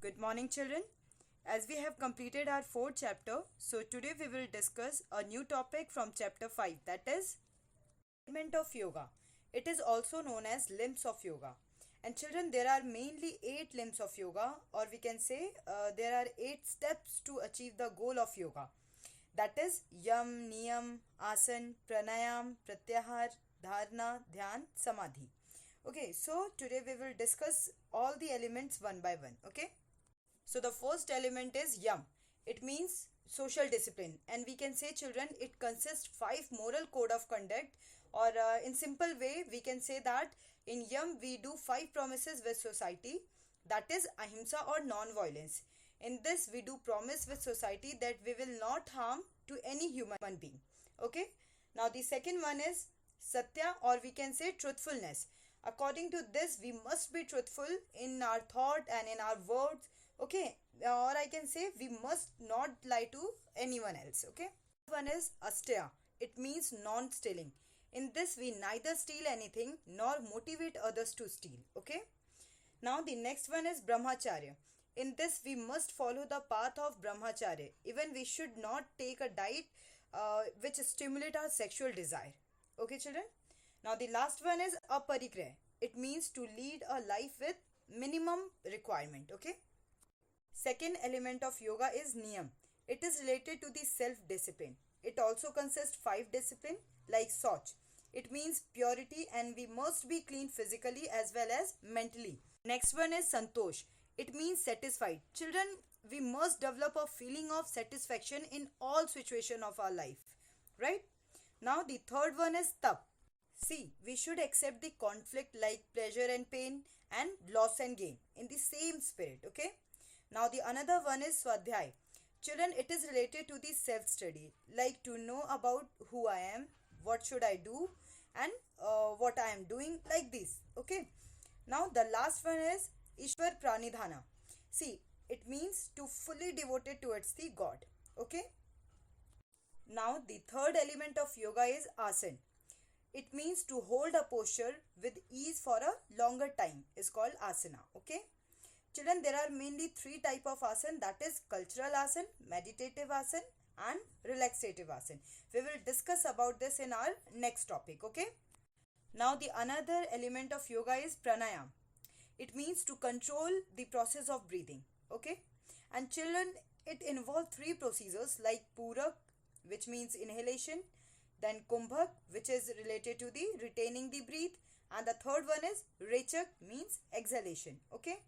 Good morning, children. As we have completed our fourth chapter, so today we will discuss a new topic from chapter 5, that is element of yoga. It is also known as limbs of yoga. And children, there are mainly 8 limbs of yoga, or we can say there are 8 steps to achieve the goal of yoga. That is yam, niyam, asan, pranayam, pratyahar, dharna, dhyan, samadhi. Okay, so today we will discuss all the elements one by one. Okay. So the first element is yam. It means social discipline, and we can say, children, it consists 5 moral code of conduct, or in simple way we can say that in yam we do 5 promises with society, that is ahimsa or non-violence. In this we do promise with society that we will not harm to any human being. Okay. Now the second one is satya, or we can say truthfulness. According to this, we must be truthful in our thought and in our words. Okay, or I can say we must not lie to anyone else. Okay. One is asteya. It means non-stealing. In this we neither steal anything nor motivate others to steal. Okay. Now the next one is brahmacharya. In this we must follow the path of brahmacharya. Even we should not take a diet which stimulate our sexual desire. Okay, children. Now the last one is aparigrah. It means to lead a life with minimum requirement. Okay. Second element of yoga is niyam. It is related to the self-discipline. It also consists 5 discipline like Soch. It means purity, and we must be clean physically as well as mentally. Next one is santosh. It means satisfied. Children, we must develop a feeling of satisfaction in all situation of our life. Right? Now the third one is tap. See, we should accept the conflict like pleasure and pain and loss and gain in the same spirit. Okay. Now the another one is Swadhyay. Children, it is related to the self-study, like to know about who I am, what should I do, and what I am doing, like this. Okay. Now the last one is Ishwar Pranidhana. See, it means to fully devoted towards the God. Okay. Now the third element of yoga is asan. It means to hold a posture with ease for a longer time is called asana. Okay. Children, there are mainly 3 type of asan, that is cultural asan, meditative asan and relaxative asan. We will discuss about this in our next topic. Okay. Now the another element of yoga is pranayam. It means to control the process of breathing. Okay. And children, it involves 3 procedures like purak, which means inhalation, then kumbhak, which is related to the retaining the breath, and the third one is rechak, means exhalation. Okay.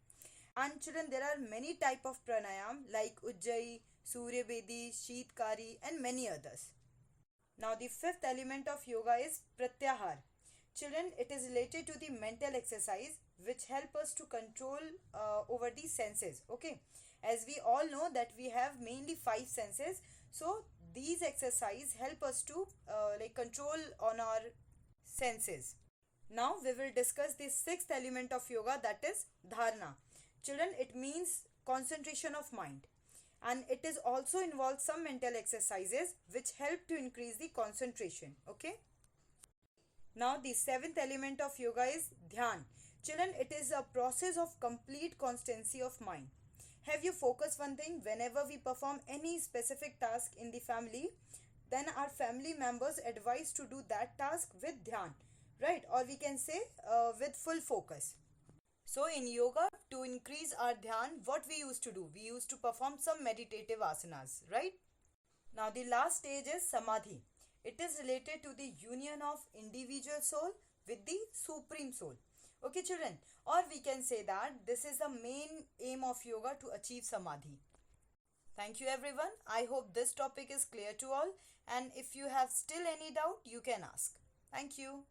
And children, there are many type of pranayam like Ujjayi, Surya Bedi, Sheetkari and many others. Now the fifth element of yoga is Pratyahar. Children, it is related to the mental exercise which help us to control over the senses. Okay. As we all know that we have mainly 5 senses. So these exercise help us to control on our senses. Now we will discuss the sixth element of yoga, that is dharna. Children, it means concentration of mind, and it is also involves some mental exercises which help to increase the concentration. Okay. Now the seventh element of yoga is dhyan. Children, it is a process of complete constancy of mind. Have you focused one thing? Whenever we perform any specific task in the family, then our family members advise to do that task with dhyan, right? Or we can say with full focus. So in yoga, to increase our dhyan, what we used to do? We used to perform some meditative asanas, right? Now the last stage is samadhi. It is related to the union of individual soul with the supreme soul. Okay, children, or we can say that this is the main aim of yoga, to achieve samadhi. Thank you everyone. I hope this topic is clear to all, and if you have still any doubt, you can ask. Thank you.